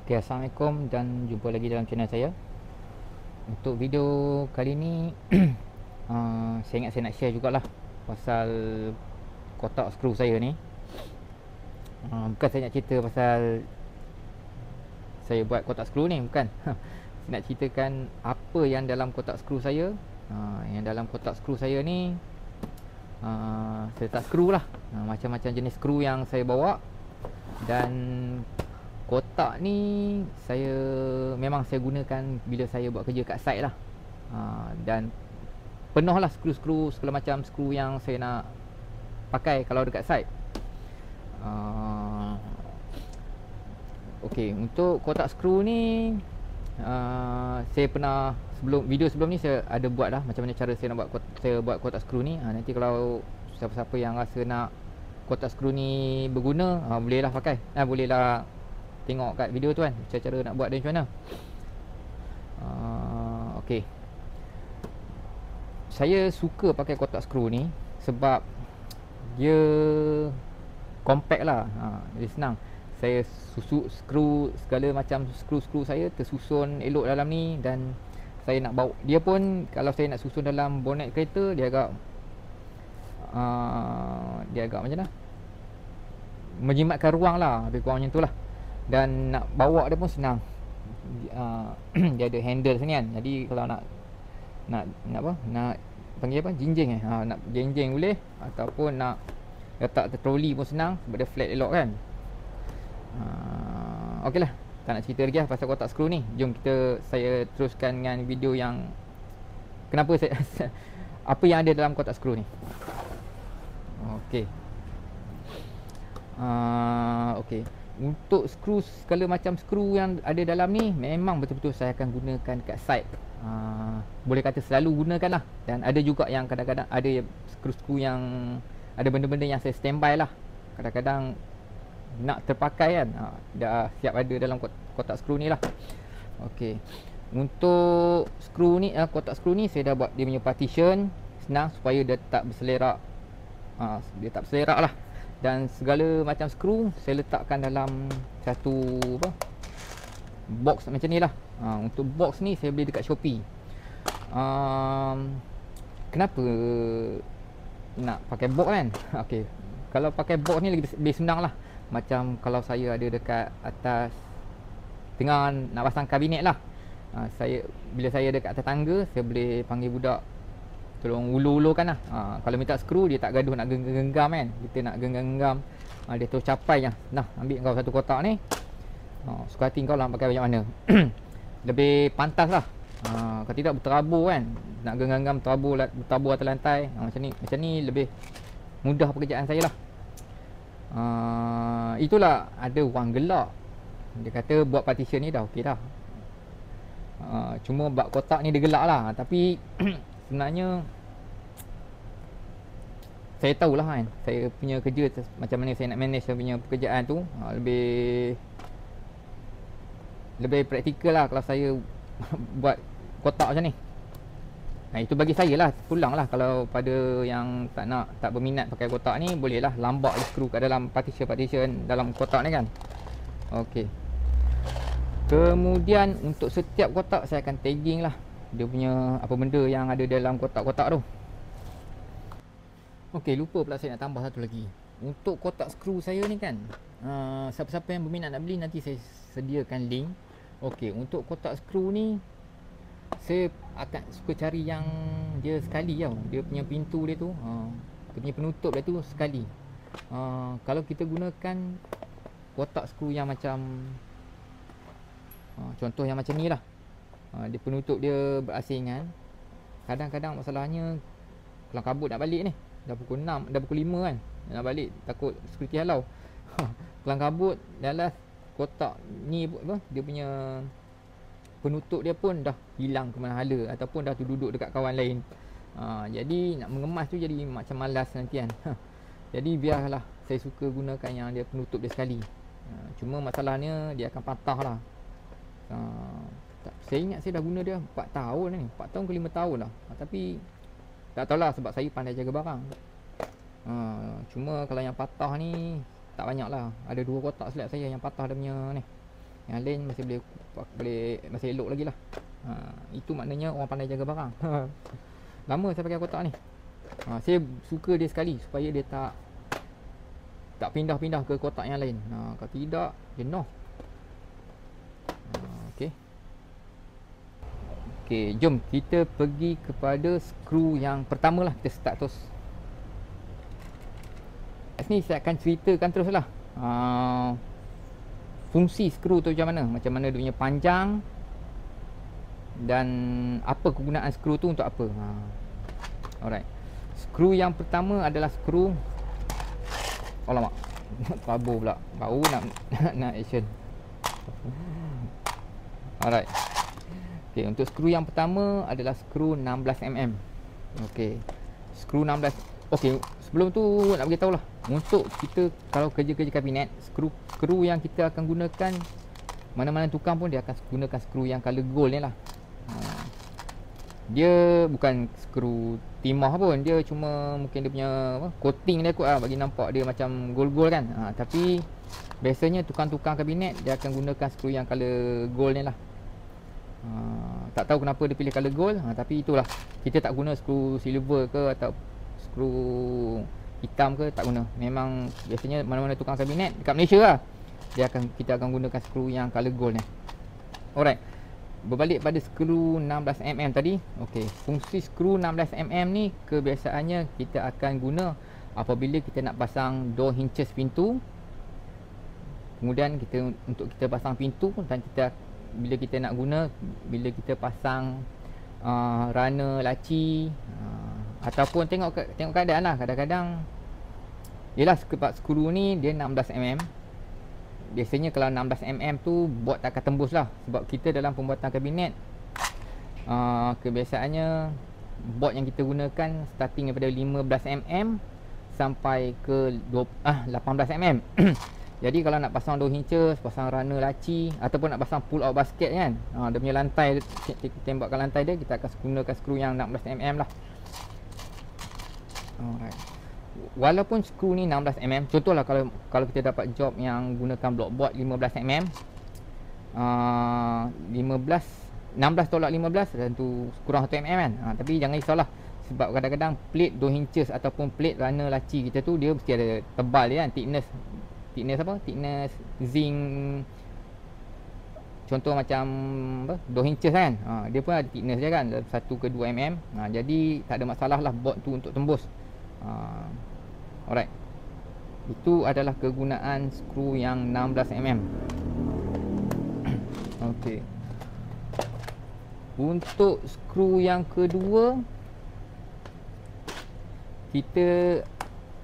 Okay, Assalamualaikum dan jumpa lagi dalam channel saya. Untuk video kali ni saya ingat saya nak share jugalah pasal kotak skru saya ni. Bukan saya nak cerita pasal saya buat kotak skru ni, bukan. Saya nak ceritakan apa yang dalam kotak skru saya. Yang dalam kotak skru saya ni saya letak skru lah, macam-macam jenis skru yang saya bawa. Dan kotak ni memang saya gunakan bila saya buat kerja kat site lah. Dan penuh lah skru-skru, segala macam skru yang saya nak pakai kalau dekat site. Okay, untuk kotak skru ni saya pernah video sebelum ni saya ada buat lah macam mana cara saya nak buat kotak skru ni. Nanti kalau siapa-siapa yang rasa nak kotak skru ni berguna, boleh lah pakai, boleh lah tengok kat video tu kan, cara nak buat dia macam mana. Okay, saya suka pakai kotak skru ni sebab dia compact lah. Dia senang. Saya susuk skru, segala macam skru-skru saya tersusun elok dalam ni. Dan saya nak bawa dia pun, kalau saya nak susun dalam bonet kereta, dia agak macam mana, menjimatkan ruang lah, lebih kurang macam tu lah. Dan nak bawa dia pun senang. Dia ada handle sini kan. Jadi kalau nak apa, nak panggil apa, jinjing nak jinjing boleh, ataupun nak letak troli pun senang sebab dia flat elok kan. Okey lah, tak nak cerita lagi lah pasal kotak skru ni. Jom saya teruskan dengan video yang kenapa saya apa yang ada dalam kotak skru ni. Okey. Okey. Untuk skru, segala macam skru yang ada dalam ni memang betul-betul saya akan gunakan kat site. Boleh kata selalu gunakan lah. Dan ada juga yang kadang-kadang ada skru-skru yang ada benda-benda yang saya standby lah. Kadang-kadang nak terpakai kan, dah siap ada dalam kotak skru ni lah. Okey. Untuk skru ni, kotak skru ni saya dah buat dia punya partition senang supaya dia tak berselerak. Dia tak berselerak lah. Dan segala macam skru saya letakkan dalam satu box macam ni lah. Untuk box ni saya beli dekat Shopee. Kenapa nak pakai box kan? Okey, kalau pakai box ni lebih senang lah. Macam kalau saya ada dekat atas, tengah nak pasang kabinet lah, bila saya dekat atas tangga, saya boleh panggil budak tolong ulu-ulukan lah. Kalau minta skru, dia tak gaduh nak genggam kan. Kita nak genggam, dia terus capai je. Nah, ambil kau satu kotak ni, suka hati kau lah pakai macam mana. Lebih pantas lah. Kalau tidak berterabur kan, nak genggam terabur atas lantai. Macam ni lebih mudah pekerjaan saya lah. Itulah, ada orang gelak, dia kata buat partition ni dah okey dah. Cuma bab kotak ni dia gelak lah. Tapi sebenarnya saya tahulah kan, saya punya kerja macam mana saya nak manage saya punya pekerjaan tu. Lebih praktikal lah kalau saya buat kotak macam ni. Itu bagi saya lah, pulang lah. Kalau pada yang tak berminat pakai kotak ni, bolehlah lambak skru kat dalam partition dalam kotak ni kan. Okey. Kemudian untuk setiap kotak saya akan tagging lah dia punya apa benda yang ada dalam kotak-kotak tu. Okey, lupa pula saya nak tambah satu lagi. Untuk kotak skru saya ni kan, siapa-siapa yang berminat nak beli, nanti saya sediakan link. Okey, untuk kotak skru ni saya akan suka cari yang dia sekali tau. Dia punya pintu dia tu, dia punya penutup dia tu sekali. Kalau kita gunakan kotak skru yang macam contoh yang macam ni lah, dia penutup dia berasingan. Kadang-kadang masalahnya kelang kabut nak balik ni, dah pukul 6, dah pukul 5 kan, nak balik takut security halau. Kelang kabut, dalam kotak ni dia punya penutup dia pun dah hilang ke mana-hala, ataupun dah duduk dekat kawan lain. Jadi nak mengemas tu jadi macam malas nanti kan. Jadi biarlah saya suka gunakan yang dia penutup dia sekali. Cuma masalahnya dia akan patah lah. Saya ingat saya dah guna dia 4 tahun ni, 4 tahun ke 5 tahun lah. Tapi tak tahulah, sebab saya pandai jaga barang. Cuma kalau yang patah ni tak banyak lah. Ada 2 kotak silap saya yang patah dia punya ni. Yang lain masih boleh masih elok lagi lah. Itu maknanya orang pandai jaga barang. Lama saya pakai kotak ni. Saya suka dia sekali supaya dia tak pindah-pindah ke kotak yang lain. Kalau tidak, jenuh. Okey, jom kita pergi kepada skru yang pertama lah. Kita start terus. Kat sini saya akan ceritakan terus lah fungsi skru tu macam mana dia punya panjang dan apa kegunaan skru tu untuk apa. Alright. Skru yang pertama adalah skru, alamak, kabur pula. Baru nak action. Alright. Okey, untuk skru yang pertama adalah skru 16mm. Okey. Skru 16. Okey, sebelum tu nak beritahu lah, untuk kita kalau kerja-kerja kabinet, skru yang kita akan gunakan, mana-mana tukang pun dia akan gunakan skru yang color gold ni lah. Dia bukan skru timah pun, dia cuma mungkin dia punya coating dia kot lah, bagi nampak dia macam gold-gold kan. Tapi biasanya tukang-tukang kabinet dia akan gunakan skru yang color gold ni lah. Tak tahu kenapa dia pilih color gold, tapi itulah, kita tak guna skru silver ke atau skru hitam ke, tak guna. Memang biasanya mana-mana tukang kabinet dekat Malaysia lah, kita akan gunakan skru yang color gold ni. Alright. Berbalik pada skru 16mm tadi. Okey, fungsi skru 16mm ni kebiasaannya kita akan guna apabila kita nak pasang door hinges pintu. Kemudian untuk kita pasang pintu, dan bila kita nak guna, bila kita pasang runner laci, ataupun tengok keadaan lah. Kadang-kadang yelah, sebab skru ni dia 16mm. Biasanya kalau 16mm tu board tak akan tembus lah. Sebab kita dalam pembuatan kabinet, kebiasaannya board yang kita gunakan starting daripada 15mm sampai ke 18mm. Jadi kalau nak pasang door hinges, pasang runner laci, ataupun nak pasang pull out basket kan, dia punya lantai, kita tembakkan lantai dia, kita akan gunakan skru yang 16mm lah. Alright. Walaupun skru ni 16mm, contohlah kalau kita dapat job yang gunakan block board 15mm, 16 tolak 15 tentu kurang 1mm kan. Tapi jangan risaulah, sebab kadang-kadang plate door hinges ataupun plate runner laci kita tu dia mesti ada tebal dia kan, thickness zinc. Contoh macam door hinges kan, dia pun ada thickness dia kan, 1 ke 2mm. Jadi tak ada masalah lah board tu untuk tembus. Alright. Itu adalah kegunaan skru yang 16mm. Okey. Untuk skru yang kedua, kita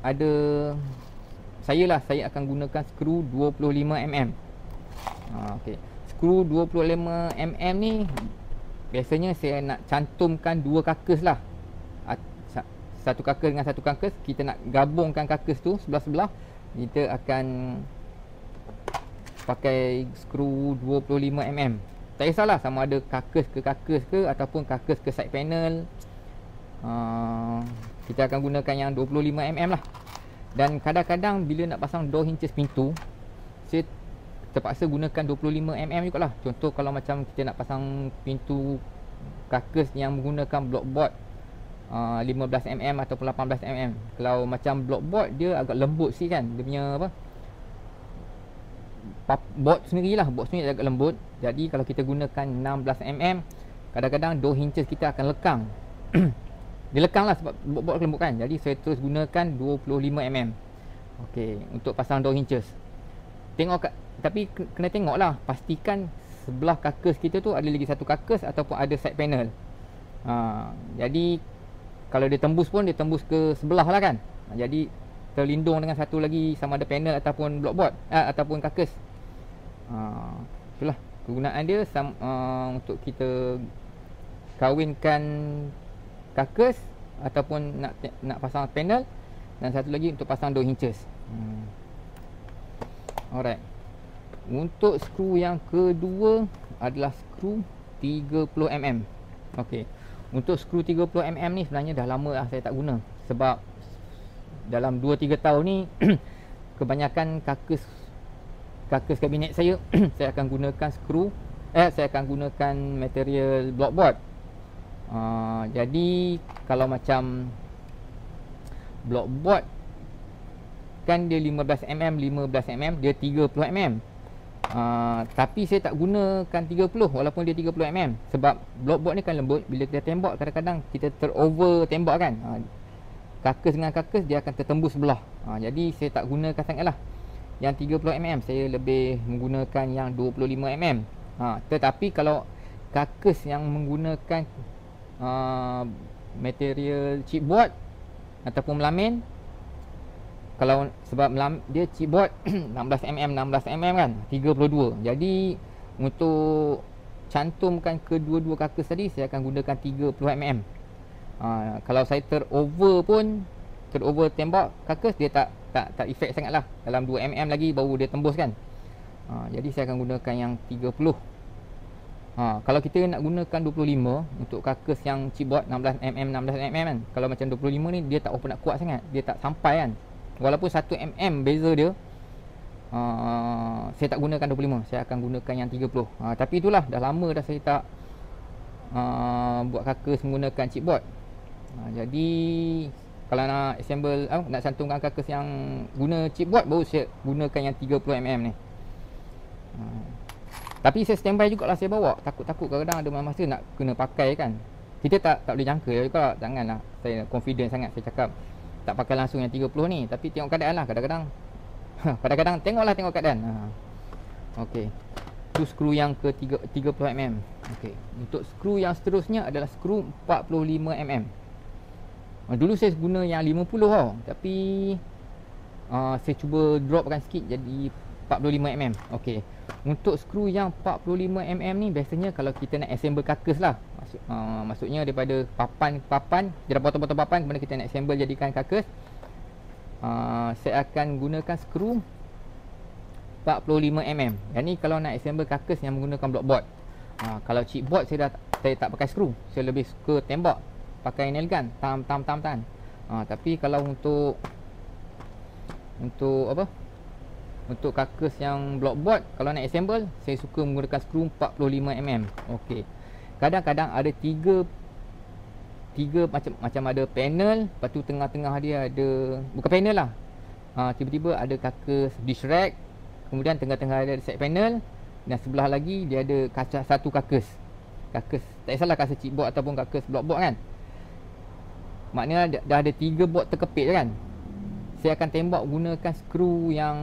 ada, saya akan gunakan skru 25mm. Okey. Skru 25mm ni biasanya saya nak cantumkan dua kakus lah. Satu kakus dengan satu kakus, kita nak gabungkan kakus tu sebelah-sebelah, kita akan pakai skru 25mm. Tak kisahlah sama ada kakus ke ataupun kakus ke side panel, kita akan gunakan yang 25mm lah. Dan kadang-kadang bila nak pasang door hinges pintu, saya terpaksa gunakan 25mm juga lah. Contoh kalau macam kita nak pasang pintu kakus yang menggunakan block board 15mm ataupun 18mm. Kalau macam block board dia agak lembut sikit kan, dia punya board sendiri agak lembut. Jadi kalau kita gunakan 16mm, kadang-kadang door hinges kita akan lekang. Dia lekang lah sebab board lembut kan. Jadi saya terus gunakan 25mm. Okey, untuk pasang door hinges. Tapi kena tengok lah, pastikan sebelah kakus kita tu ada lagi satu kakus ataupun ada side panel. Jadi kalau dia tembus pun dia tembus ke sebelah lah kan. Jadi terlindung dengan satu lagi, sama ada panel ataupun blockboard ataupun kakus. Itulah kegunaan dia, untuk kita kawinkan kakus ataupun nak pasang panel, dan satu lagi untuk pasang door hinges. Alright. Untuk skru yang kedua adalah skru 30mm. Okey. Untuk skru 30mm ni sebenarnya dah lama lah saya tak guna. Sebab dalam 2-3 tahun ni kebanyakan kakus karkas kabinet saya saya akan gunakan skru, saya akan gunakan material blockboard. Jadi kalau macam blockboard kan dia 15mm, dia 30mm. Tapi saya tak gunakan 30 walaupun dia 30mm, sebab blockboard ni kan lembut. Bila kita tembak, kadang-kadang kita terover tembak kan, karkas dengan karkas dia akan tertembus sebelah. Jadi saya tak gunakan sangat lah yang 30mm, saya lebih menggunakan yang 25mm. Tetapi kalau karkas yang menggunakan material chipboard ataupun melamin, kalau sebab dia chipboard 16mm kan, 32. Jadi untuk cantumkan kedua-dua karkas tadi, saya akan gunakan 30mm. Kalau saya terover tembak karkas, dia tak efek sangat lah. Dalam 2mm lagi baru dia tembus kan. Jadi saya akan gunakan yang 30. Kalau kita nak gunakan 25 untuk karkas yang chipboard 16mm kan, kalau macam 25 ni dia tak nak kuat sangat, dia tak sampai kan. Walaupun 1mm beza dia, saya tak gunakan 25, saya akan gunakan yang 30. Tapi itulah, dah lama dah saya tak buat karkas menggunakan chipboard. Jadi kalau nak assemble, nak cantumkan karkas yang guna chipboard, baru saya gunakan yang 30mm ni. Tapi saya standby jugalah, saya bawa. Takut-takut kadang-kadang ada masa nak kena pakai kan. Kita tak boleh jangka juga. Janganlah saya confident sangat saya cakap tak pakai langsung yang 30 ni. Tapi tengok keadaan lah. Kadang-kadang tengok keadaan. Okey. Itu skru yang ke 30mm. Okey. Untuk skru yang seterusnya adalah skru 45mm. Dulu saya guna yang 50 tau. Tapi saya cuba dropkan sikit jadi 45mm. Okey. Untuk skru yang 45mm ni biasanya kalau kita nak assemble karkas lah. Maksudnya daripada papan, daripada potong-potong papan kemudian kita nak assemble jadikan karkas, saya akan gunakan skru 45mm. Yang ni kalau nak assemble karkas yang menggunakan blockboard. Kalau chipboard saya tak pakai skru. Saya lebih suka tembak pakai nail gun, tam. Tapi kalau untuk karkas yang blockboard, kalau nak assemble, saya suka menggunakan skru 45mm. Okey. Kadang-kadang ada tiga macam ada panel, lepas tu tengah-tengah dia ada, bukan panel lah, tiba-tiba ada karkas dish rack, kemudian tengah-tengah ada side panel, dan sebelah lagi dia ada kaca satu karkas, tak kisahlah karkas chipboard ataupun karkas blockboard kan. Maknanya dah ada 3 board terkepit kan. Saya akan tembak gunakan skru yang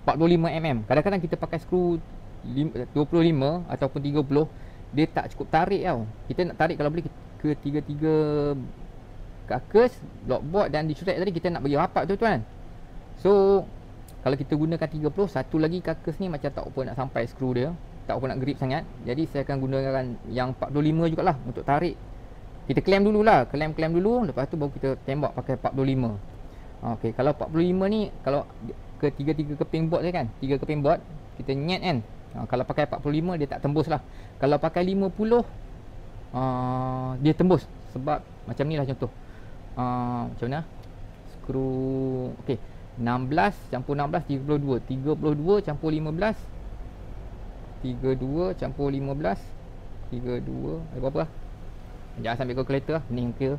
45mm. Kadang-kadang kita pakai skru 25 ataupun 30, dia tak cukup tarik tau. Kita nak tarik kalau boleh ke 3 karkas blockboard dan dish rack tadi, kita nak bagi rapat tu kan. So kalau kita gunakan 30, satu lagi karkas ni macam tak apa nak sampai skru dia, tak apa nak grip sangat. Jadi saya akan gunakan yang 45 jugalah untuk tarik. Kita clamp dululah, clamp dulu, lepas tu baru kita tembak pakai 45. Okey, kalau 45 ni kalau ke 3 keping board kan, 3 keping board kita nyet kan. Kalau pakai 45 dia tak tembus lah. Kalau pakai 50 dia tembus. Sebab macam ni lah contoh. Macam mana? Skru okey, 16 campur 16 32. 32 campur 15 32 campur 15 32 ada berapa lah? Jangan sambil kalkulator lah, pening muka.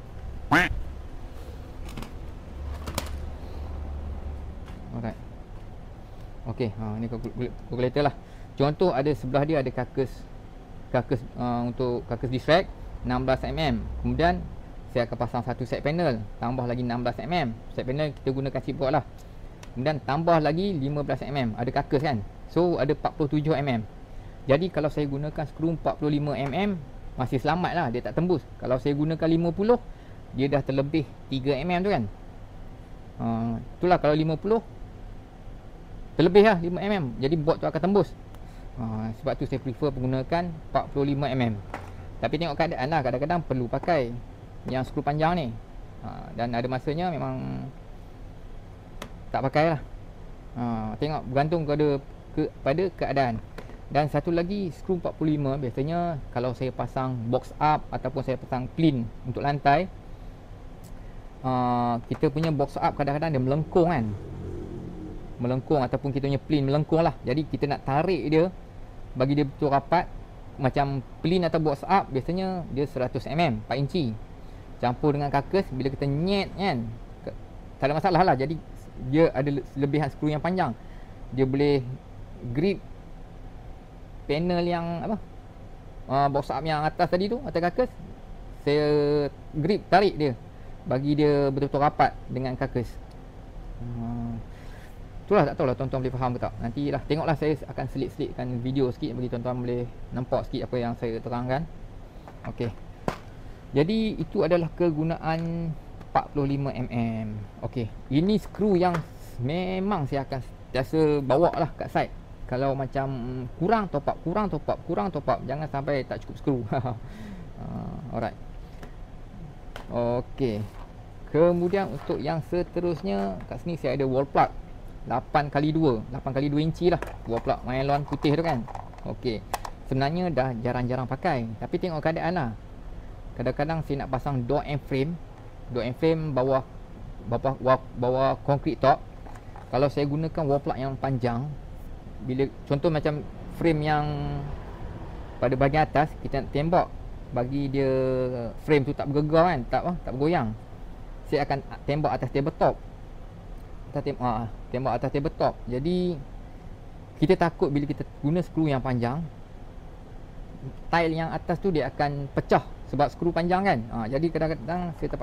Alright. Okey, ni kalkulator lah. Contoh ada sebelah dia ada karkas untuk karkas dish rack 16mm. Kemudian saya akan pasang satu side panel, tambah lagi 16mm. Side panel kita gunakan chipboard lah. Kemudian tambah lagi 15mm. Ada karkas kan. So ada 47mm. Jadi kalau saya gunakan skru 45mm masih selamat lah, dia tak tembus. Kalau saya gunakan 50, dia dah terlebih 3mm tu kan. Itulah kalau 50 terlebih lah 5mm, jadi board tu akan tembus. Sebab tu saya prefer menggunakan 45mm. Tapi tengok keadaan lah, kadang-kadang perlu pakai yang skru panjang ni, dan ada masanya memang tak pakai lah. Tengok bergantung pada keadaan. Dan satu lagi, skru 45 biasanya kalau saya pasang box up ataupun saya pasang clean untuk lantai, kita punya box up kadang-kadang dia melengkung kan. melengkung ataupun kita punya plin melengkung lah. Jadi kita nak tarik dia bagi dia betul rapat. Macam plin atau box up biasanya dia 100 mm 4 inci campur dengan karkas. Bila kita nyet kan, tak ada masalah lah. Jadi dia ada lebihan skru yang panjang, dia boleh grip panel yang apa, box up yang atas tadi tu, atas karkas. Saya grip, tarik dia bagi dia betul-betul rapat dengan karkas. Itulah, tak tahulah tuan-tuan boleh faham ke tak. Nantilah tengoklah, saya akan selit-selitkan video sikit bagi tuan-tuan boleh nampak sikit apa yang saya terangkan. Okey. Jadi itu adalah kegunaan 45mm. Okey. Ini skru yang memang saya akan biasa bawa lah kat site. Kalau macam kurang top up, kurang top up, kurang top up, jangan sampai tak cukup skru. Alright. Okey. Kemudian untuk yang seterusnya, kat sini saya ada wall plug 8x2 inci lah, wall plug nylon putih tu kan. Okey. Sebenarnya dah jarang-jarang pakai, tapi tengok keadaan lah. Kadang-kadang saya nak pasang door and frame bawah concrete top. Kalau saya gunakan wall plug yang panjang, bila contoh macam frame yang pada bahagian atas kita nak tembak bagi dia frame tu tak bergegar kan, tak bergoyang, saya akan tembak atas tabletop. Tembak atas tabletop. Jadi kita takut bila kita guna skru yang panjang, tile yang atas tu dia akan pecah sebab skru panjang kan. Jadi kadang-kadang kita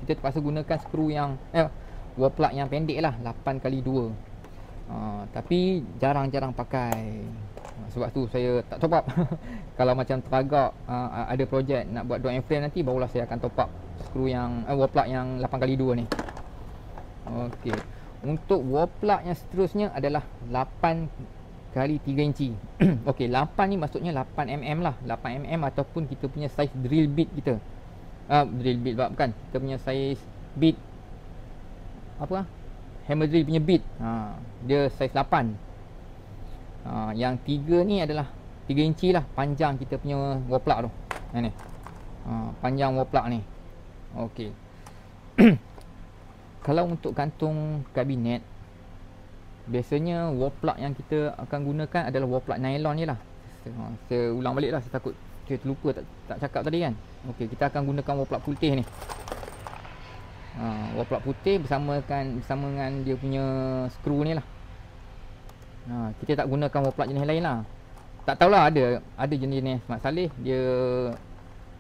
terpaksa gunakan skru yang wall plug yang pendek lah, 8x2. Tapi jarang-jarang pakai. Sebab tu saya tak top up. Kalau macam teragak ada projek nak buat door and frame nanti, barulah saya akan top up skru yang wall plug yang 8x2 ni. Okey. Untuk wall plug yang seterusnya adalah 8x3 inci. Okey, 8 ni maksudnya 8mm lah, 8mm ataupun kita punya saiz drill bit kita. Drill bit bukan, kita punya saiz bit apa? Hammer drill punya bit. Dia saiz 8. Yang 3 ni adalah 3 inci lah panjang kita punya wall plug tu. Ni. Panjang wall plug ni. Okey. Kalau untuk gantung kabinet, biasanya wall plug yang kita akan gunakan adalah wall plug nylon je lah. Saya ulang balik lah, saya takut saya terlupa tak cakap tadi kan. Okey, kita akan gunakan wall plug putih ni. Wall plug putih bersama dengan dia punya skru ni lah. Kita tak gunakan wall plug jenis lain lah. Tak tahulah, ada jenis-jenis Mat Saleh dia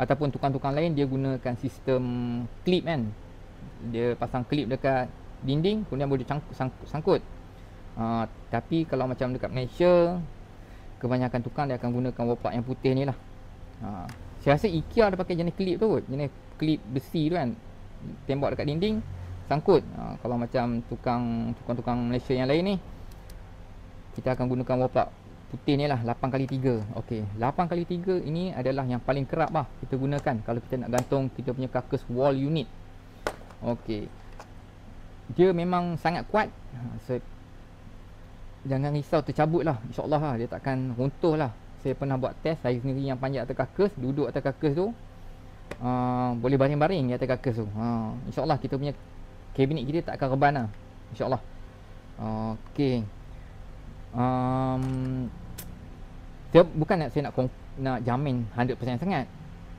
ataupun tukang-tukang lain dia gunakan sistem clip kan. Dia pasang clip dekat dinding, kemudian boleh sangkut. Tapi kalau macam dekat Malaysia, kebanyakan tukang dia akan gunakan wall plug yang putih ni lah. Saya rasa IKEA ada pakai jenis clip tu kot, jenis clip besi tu kan, tembak dekat dinding, sangkut. Kalau macam tukang-tukang Malaysia yang lain ni, kita akan gunakan wall plug putih ni lah, 8x3. Okey, 8x3 ini adalah yang paling kerap lah kita gunakan kalau kita nak gantung kita punya karkas wall unit. Okey, dia memang sangat kuat. Jangan risau tercabut lah, insyaAllah lah, dia takkan runtuh lah. Saya pernah buat test, saya sendiri yang panjat atas karkas, duduk atas karkas tu, boleh baring-baring di atas karkas tu. InsyaAllah kita punya kabinet kita tak akan reban lah, InsyaAllah. Okey. Bukan saya nak jamin 100% sangat,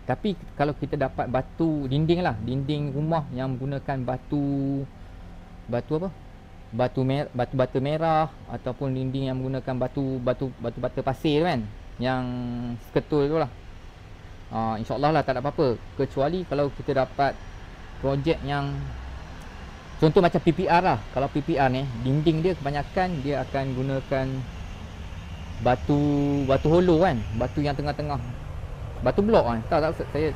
tapi kalau kita dapat batu dinding lah, dinding rumah yang menggunakan batu apa, batu bata merah, ataupun dinding yang menggunakan batu bata pasir kan, yang seketul tu lah, InsyaAllah lah tak ada apa-apa. Kecuali kalau kita dapat projek yang contoh macam PPR lah. Kalau PPR ni, dinding dia kebanyakan dia akan gunakan batu hollow kan, batu yang tengah-tengah, batu blok kan. Saya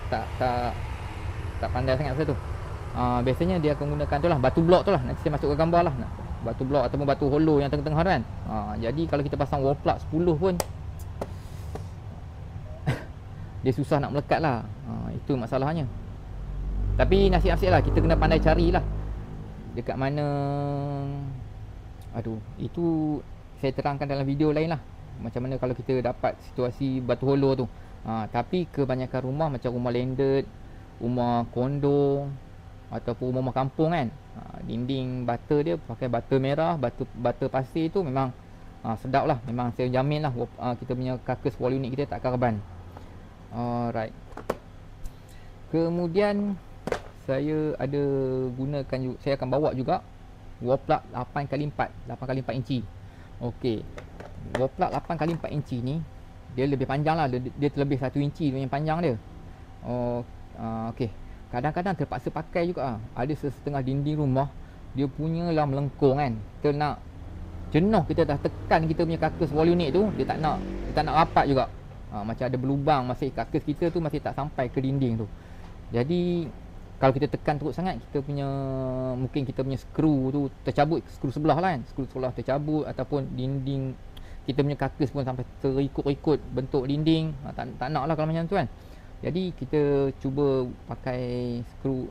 tak pandai sangat pasal tu. Biasanya dia akan gunakan tu lah, batu blok tu lah. Nanti saya masuk ke gambar lah, batu blok ataupun batu hollow yang tengah-tengah tu kan. Jadi kalau kita pasang wall plug 10 pun dia susah nak melekat lah. Itu masalahnya. Tapi nasib-nasib lah, kita kena pandai cari lah dekat mana. Itu saya terangkan dalam video lain lah, macam mana kalau kita dapat situasi batu hollow tu. Tapi kebanyakan rumah macam rumah landed, rumah kondo, ataupun rumah kampung kan, dinding bata dia pakai bata merah, bata pasir tu memang sedap lah. Memang saya jamin lah kita punya carcass wall unit kita tak karban. Alright. Kemudian saya ada gunakan, saya akan bawa juga wall plug 8x4 inci. Okey, wall plug 8x4 inci ni dia lebih panjang lah, dia terlebih 1 inci punya panjang dia. Okey, kadang-kadang terpaksa pakai juga. Ada setengah dinding rumah dia punya lah melengkung kan, kita nak jenuh, kita dah tekan kita punya carcass wall unit tu, dia tak nak rapat juga. Macam ada berlubang, masih carcass kita tu masih tak sampai ke dinding tu. Jadi kalau kita tekan teruk sangat, mungkin kita punya skru tu tercabut, skru sebelah lah kan, skru sebelah tercabut, ataupun dinding kita punya carcass pun sampai terikut-ikut bentuk dinding. Tak nak lah kalau macam tu kan. Jadi kita cuba pakai skru,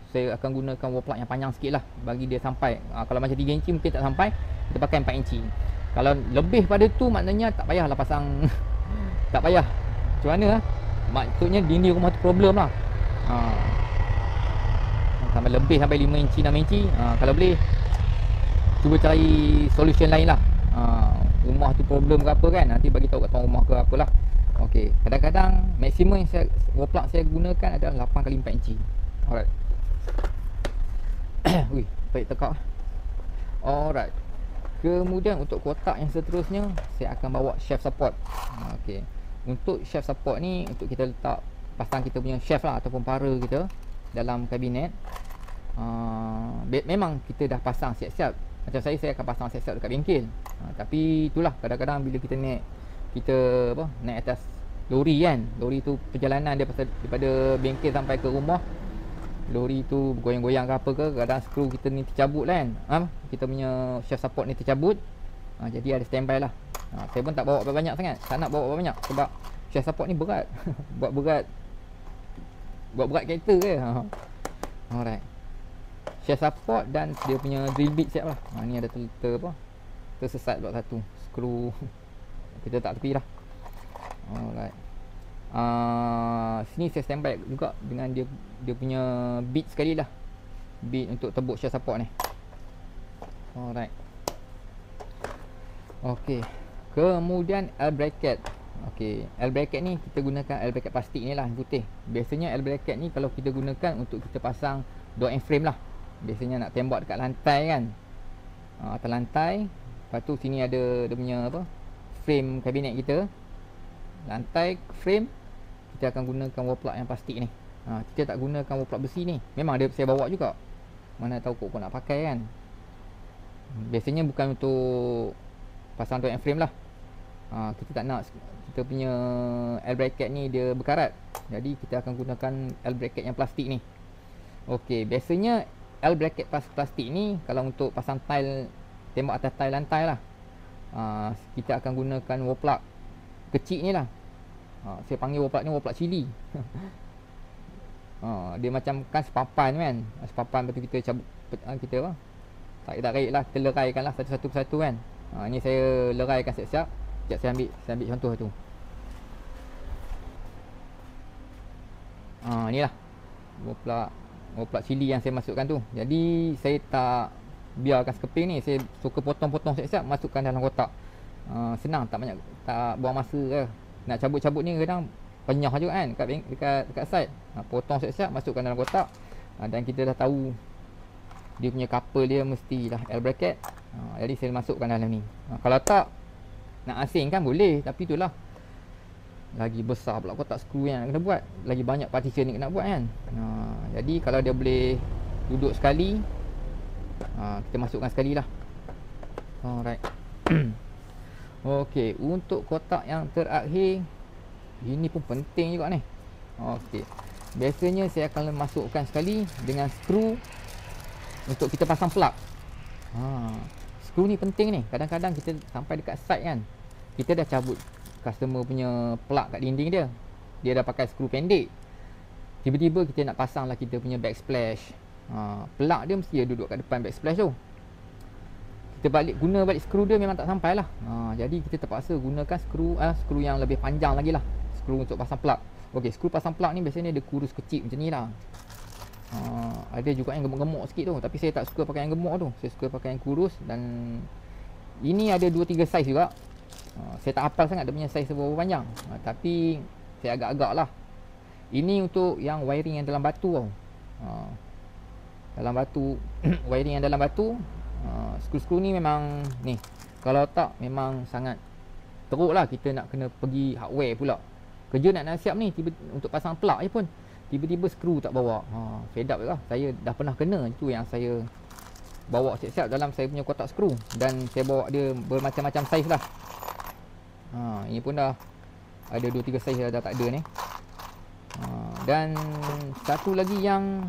saya akan gunakan wall plug yang panjang sikit lah, bagi dia sampai. Kalau macam 3 inci mungkin tak sampai, kita pakai 4 inci. Kalau lebih pada tu maknanya tak payahlah pasang tak payah. Macam mana lah, maksudnya dinding rumah tu problem lah. Sampai lebih sampai 5 inci 6 inci, kalau boleh cuba cari solution lain lah. Rumah tu problem ke apa kan, nanti bagi tahu kat tuan rumah ke apalah. Okey, kadang-kadang maksimum yang wall plug saya gunakan adalah 8x4 inci. Alright. Ui, baik tekak. Alright. Kemudian untuk kotak yang seterusnya, saya akan bawa shaft support. Okey. Untuk shaft support ni, untuk kita letak, pasang kita punya shaft lah ataupun para kita dalam kabinet. Memang kita dah pasang siap-siap. Macam saya akan pasang siap-siap dekat bengkel. Tapi itulah, kadang-kadang bila kita naik atas lori kan, lori tu perjalanan dia daripada bengkel sampai ke rumah, lori tu goyang-goyang ke apa ke, kadang skru kita ni tercabut kan, kita punya shaft support ni tercabut. Jadi ada standby lah. Saya pun tak bawa banyak sangat, tak nak bawa banyak sebab shaft support ni berat. buat berat kereta ke. Alright, shaft support dan dia punya drill bit siap lah. Ni ada tersesat buat satu skru, kita tak tepi lah. Alright. Sini saya standby juga dengan dia punya bit sekali lah, bit untuk tebuk shaft support ni. Alright. Okey. Kemudian L bracket. Okey, L bracket ni kita gunakan L bracket plastik ni lah, putih. Biasanya L bracket ni kalau kita gunakan untuk kita pasang door and frame lah. Biasanya nak tembak dekat lantai kan, atas lantai. Lepas tu sini ada dia punya frame kabinet kita, lantai frame, kita akan gunakan wall plug yang plastik ni. Kita tak gunakan wall plug besi ni. Memang dia saya bawa juga, mana tahu kok nak pakai kan. Biasanya bukan untuk pasang door and frame lah. Kita tak nak kita punya L bracket ni dia berkarat, jadi kita akan gunakan L bracket yang plastik ni. Okey, biasanya L bracket plastik ni kalau untuk pasang tile, tembak atas tile lantai lah, kita akan gunakan wall plug kecil ni lah. Saya panggil wall plug ni wall plug cili. Dia macam kan sepapan kan, sepapan, lepas tu kita cabut, kita tarik lah, kita leraikan lah satu-satu persatu kan. Ni saya leraikan siap-siap. Sekejap saya ambil contoh tu. Ni lah wall plug cili yang saya masukkan tu. Jadi saya tak biarkan sekeping ni, saya suka potong-potong siap-siap, masukkan dalam kotak. Senang, tak buang masa ke. Nak cabut-cabut ni kadang penyah juga kan dekat side. Potong siap-siap, masukkan dalam kotak. Dan kita dah tahu dia punya couple dia mestilah L bracket. Jadi saya masukkan dalam ni. Kalau tak nak asingkan boleh, tapi itulah lagi besar pula kotak skru yang nak kena buat, lagi banyak partition ni kena buat kan. Jadi kalau dia boleh duduk sekali, kita masukkan sekali lah. Alright. Okey, untuk kotak yang terakhir, ini pun penting juga ni. Okey, biasanya saya akan masukkan sekali dengan skru untuk kita pasang plug. Skru ni penting ni. Kadang-kadang kita sampai dekat site kan, kita dah cabut customer punya plug kat dinding dia, dia dah pakai skru pendek. Tiba-tiba kita nak pasang lah kita punya backsplash. Plug dia mesti dia duduk kat depan backsplash tu. Kita guna balik skru dia memang tak sampai lah. Jadi kita terpaksa gunakan skru yang lebih panjang lagi lah, skru untuk pasang plug. Okey, skru pasang plug ni biasanya dia kurus kecil macam ni lah. Ada juga yang gemuk-gemuk sikit tu, tapi saya tak suka pakai yang gemuk tu. Saya suka pakai yang kurus. Dan ini ada 2-3 saiz juga. Saya tak hafal sangat dia punya saiz berapa panjang, tapi saya agak-agak lah. Ini untuk yang wiring yang dalam batu tau. Dalam batu wiring yang dalam batu. Skru-skru ni memang ni, kalau tak memang sangat teruk lah. Kita nak kena pergi hardware pula. Kerja nak siap ni, untuk pasang plug je pun tiba-tiba skru tak bawa. Fed up lah. Saya dah pernah kena. Itu yang saya bawa siap-siap dalam saya punya kotak skru. Dan saya bawa dia bermacam-macam saiz lah. Ini pun dah ada 2-3 saiz dah tak ada ni. Dan satu lagi yang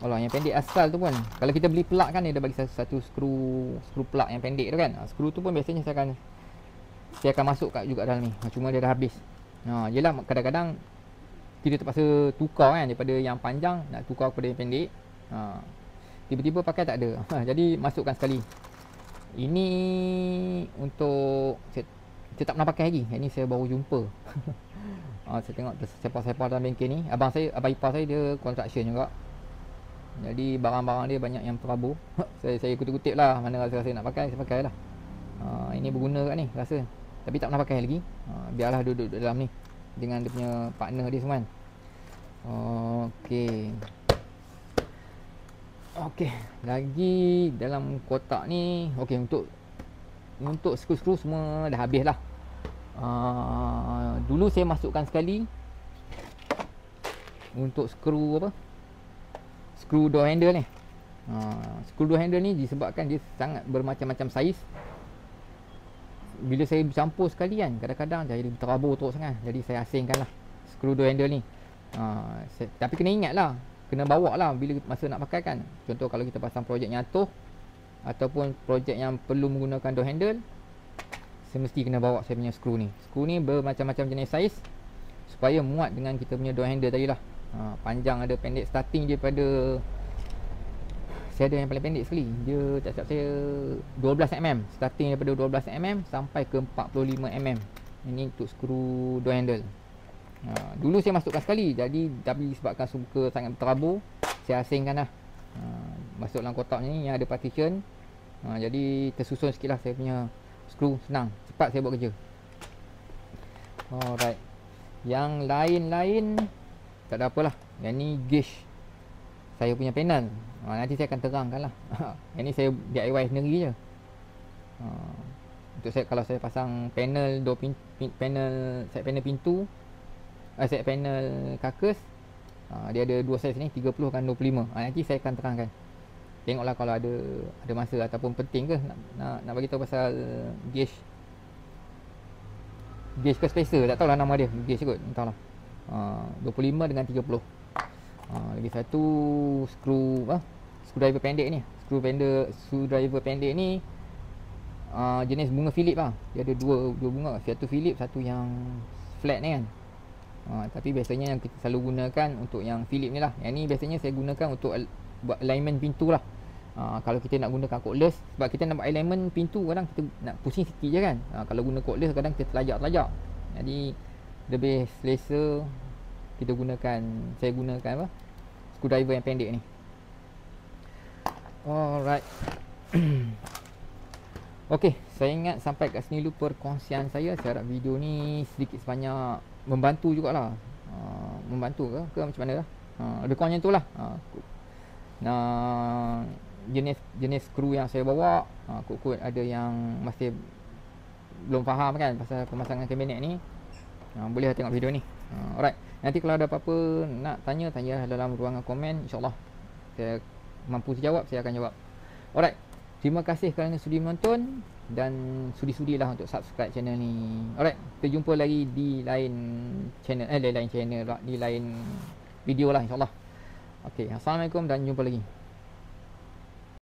yang pendek asal tu pun, kalau kita beli plug kan, dia dah bagi satu skru plug yang pendek tu kan. Skru tu pun biasanya saya akan masuk kat juga dalam ni. Cuma dia dah habis. Yelah, kadang-kadang kita terpaksa tukar kan, daripada yang panjang nak tukar kepada yang pendek. Tiba-tiba pakai tak ada. Jadi masukkan sekali. Ini untuk saya tak pernah pakai lagi. Yang ni saya baru jumpa. Saya tengok sepah-sepah dalam bengkel ni. Abang ipar saya dia construction juga. Jadi barang-barang dia banyak yang terabur. Saya kutip-kutip lah, mana rasa-rasa nak pakai, saya pakai lah. Ini berguna kat ni rasa. Tapi tak pernah pakai lagi. Biarlah duduk dalam ni dengan dia punya partner dia semua kan. Okey, lagi dalam kotak ni. Okey, untuk skru-skru semua dah habis lah. Dulu saya masukkan sekali untuk skru door handle ni. Skru door handle ni disebabkan dia sangat bermacam-macam saiz. Bila saya campur sekali kan, kadang-kadang jadi terabur teruk sangat. Jadi saya asingkan lah skru door handle ni. Tapi kena ingat lah, kena bawa lah bila masa nak pakai kan. Contoh kalau kita pasang projek nyatuh ataupun projek yang perlu menggunakan door handle, saya mesti kena bawa saya punya skru ni. Skru ni bermacam-macam jenis saiz supaya muat dengan kita punya door handle tadi lah. Panjang ada, pendek. Starting dia pada, saya ada yang paling pendek sekali. Dia tak silap saya 12mm. Starting daripada 12mm sampai ke 45mm. Ini untuk skru door handle. Dulu saya masukkan sekali. Jadi tapi sebabkan suka sangat terabur, saya asingkan lah. Masuk dalam kotak ni yang ada partition. Jadi tersusun sikit lah saya punya skru. Senang, cepat saya buat kerja. Alright. Yang lain-lain tak ada apalah. Yang ni gauge saya punya panel. Nanti saya akan terangkan lah. Yang ni saya DIY sendiri je. Untuk saya, kalau saya pasang panel set panel pintu, set panel karkas, dia ada dua saiz ni, 30 dan 25. Nanti saya akan terangkan. Tengoklah kalau ada masa ataupun penting ke nak bagi tahu pasal gauge ke spacer, tak tahulah nama dia. Gauge kot, entahlah. 25 dengan 30. Lagi satu screwdriver pendek ni. Screwdriver pendek ni jenis bunga Philip lah. Dia ada dua bunga, satu Philip, satu yang flat ni kan. Tapi biasanya yang kita selalu gunakan untuk yang Philip ni lah. Yang ni biasanya saya gunakan untuk buat alignment pintu lah. Kalau kita nak gunakan cordless, sebab kita nak buat alignment pintu kadang kita nak pusing sikit je kan. Kalau guna cordless kadang kita terlajak. Jadi lebih selesa saya gunakan screwdriver yang pendek ni. Alright. Okey, saya ingat sampai kat sini dulu perkongsian saya. Saya harap video ni sedikit sebanyak membantu jugalah. Membantu ke macam mana lah. Lebih kurang macam tu lah. Jenis skru yang saya bawa, kot-kot ada yang masih belum faham kan pasal pemasangan kabinet ni, boleh tengok video ni. Alright. Nanti kalau ada apa-apa nak tanya dalam ruangan komen. InsyaAllah saya mampu jawab, saya akan jawab. Alright. Terima kasih kerana sudi menonton dan sudi-sudilah untuk subscribe channel ni. Alright. Kita jumpa lagi di lain channel, di lain video lah insyaAllah. Okay. Assalamualaikum dan jumpa lagi.